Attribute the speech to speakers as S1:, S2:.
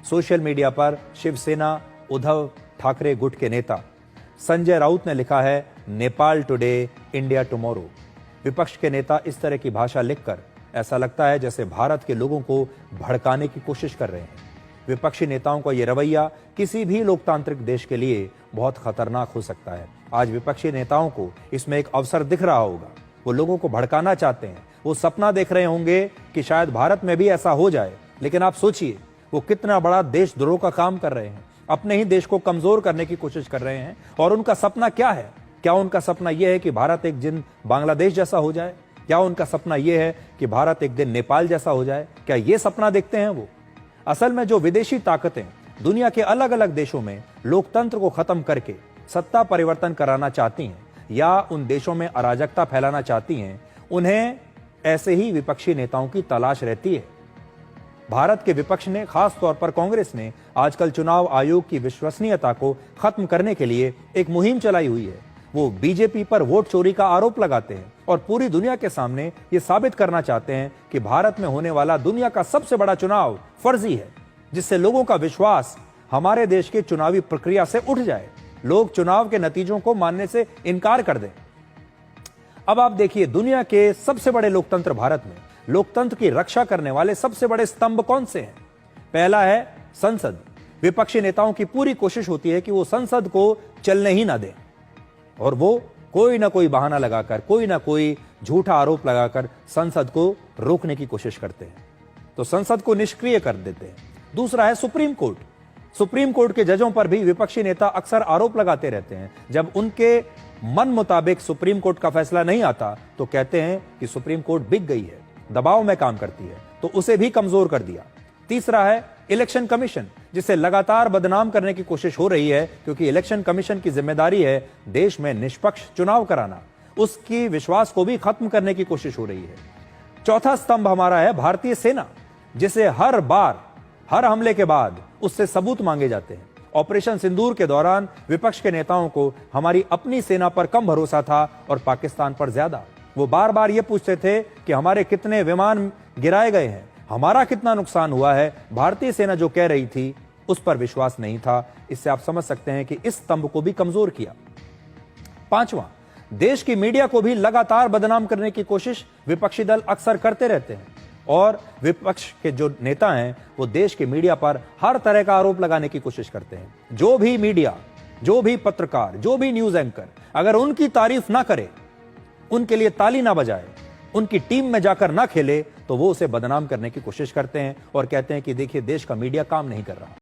S1: Social media पर शिवसेना उद्धव ठाकरे गुट के नेता संजय राउत ने लिखा है, नेपाल टुडे, इंडिया टुमारो। विपक्ष के नेता इस तरह की भाषा लिखकर ऐसा लगता है जैसे भारत के लोगों को भड़काने की कोशिश कर रहे हैं। विपक्षी नेताओं का यह रवैया किसी भी लोकतांत्रिक देश के लिए बहुत खतरनाक हो सकता है। आज विपक्षी नेताओं को इसमें एक अवसर दिख रहा होगा। वो लोगों को भड़काना चाहते हैं। वो सपना देख रहे होंगे कि शायद भारत में भी ऐसा हो जाए। लेकिन आप सोचिए, वो कितना बड़ा देशद्रोह का काम कर रहे हैं। अपने ही देश को कमजोर करने की कोशिश कर रहे हैं। और उनका सपना क्या है? क्या उनका सपना यह है कि भारत एक दिन बांग्लादेश जैसा हो जाए? क्या उनका सपना यह है कि भारत एक दिन नेपाल जैसा हो जाए? क्या ये सपना देखते हैं वो? असल में जो विदेशी ताकतें दुनिया के अलग अलग देशों में लोकतंत्र को खत्म करके सत्ता परिवर्तन कराना चाहती हैं या उन देशों में अराजकता फैलाना चाहती हैं, उन्हें ऐसे ही विपक्षी नेताओं की तलाश रहती है। भारत के विपक्ष ने, खास तौर पर कांग्रेस ने, आजकल चुनाव आयोग की विश्वसनीयता को खत्म करने के लिए एक मुहिम चलाई हुई है। वो बीजेपी पर वोट चोरी का आरोप लगाते हैं और पूरी दुनिया के सामने ये साबित करना चाहते हैं कि भारत में होने वाला दुनिया का सबसे बड़ा चुनाव फर्जी है, जिससे लोगों का विश्वास हमारे देश की चुनावी प्रक्रिया से उठ जाए। लोग चुनाव के नतीजों को मानने से इनकार कर दें। अब आप देखिए, दुनिया के सबसे बड़े लोकतंत्र भारत में लोकतंत्र की रक्षा करने वाले सबसे बड़े स्तंभ कौन से हैं? पहला है संसद। विपक्षी नेताओं की पूरी कोशिश होती है कि वो संसद को चलने ही ना दें और वो कोई ना कोई बहाना लगाकर, कोई ना कोई झूठा आरोप लगाकर संसद को रोकने की कोशिश करते हैं, तो संसद को निष्क्रिय कर देते हैं। दूसरा है सुप्रीम कोर्ट। सुप्रीम कोर्ट के जजों पर भी विपक्षी नेता अक्सर आरोप लगाते रहते हैं। जब उनके मन मुताबिक सुप्रीम कोर्ट का फैसला नहीं आता तो कहते हैं कि सुप्रीम कोर्ट बिक गई है, दबाव में काम करती है, तो उसे भी कमजोर कर दिया। तीसरा है इलेक्शन कमीशन, जिसे लगातार बदनाम करने की कोशिश हो रही है, क्योंकि इलेक्शन कमीशन की जिम्मेदारी है देश में निष्पक्ष चुनाव कराना। उसकी विश्वास को भी खत्म करने की कोशिश हो रही है। चौथा स्तंभ हमारा है भारतीय सेना, जिसे हर बार, हर हमले के बाद उससे सबूत मांगे जाते हैं। ऑपरेशन सिंदूर के दौरान विपक्ष के नेताओं को हमारी अपनी सेना पर कम भरोसा था और पाकिस्तान पर ज्यादा। वो बार बार ये पूछते थे कि हमारे कितने विमान गिराए गए हैं, हमारा कितना नुकसान हुआ है। भारतीय सेना जो कह रही थी उस पर विश्वास नहीं था। इससे आप समझ सकते हैं कि इस स्तंभ को भी कमजोर किया। पांचवां, देश की मीडिया को भी लगातार बदनाम करने की कोशिश विपक्षी दल अक्सर करते रहते हैं और विपक्ष के जो नेता हैं वो देश के मीडिया पर हर तरह का आरोप लगाने की कोशिश करते हैं। जो भी मीडिया, जो भी पत्रकार, जो भी न्यूज एंकर अगर उनकी तारीफ ना करे, उनके लिए ताली ना बजाए, उनकी टीम में जाकर ना खेले, तो वो उसे बदनाम करने की कोशिश करते हैं और कहते हैं कि देखिए देश का मीडिया काम नहीं कर रहा।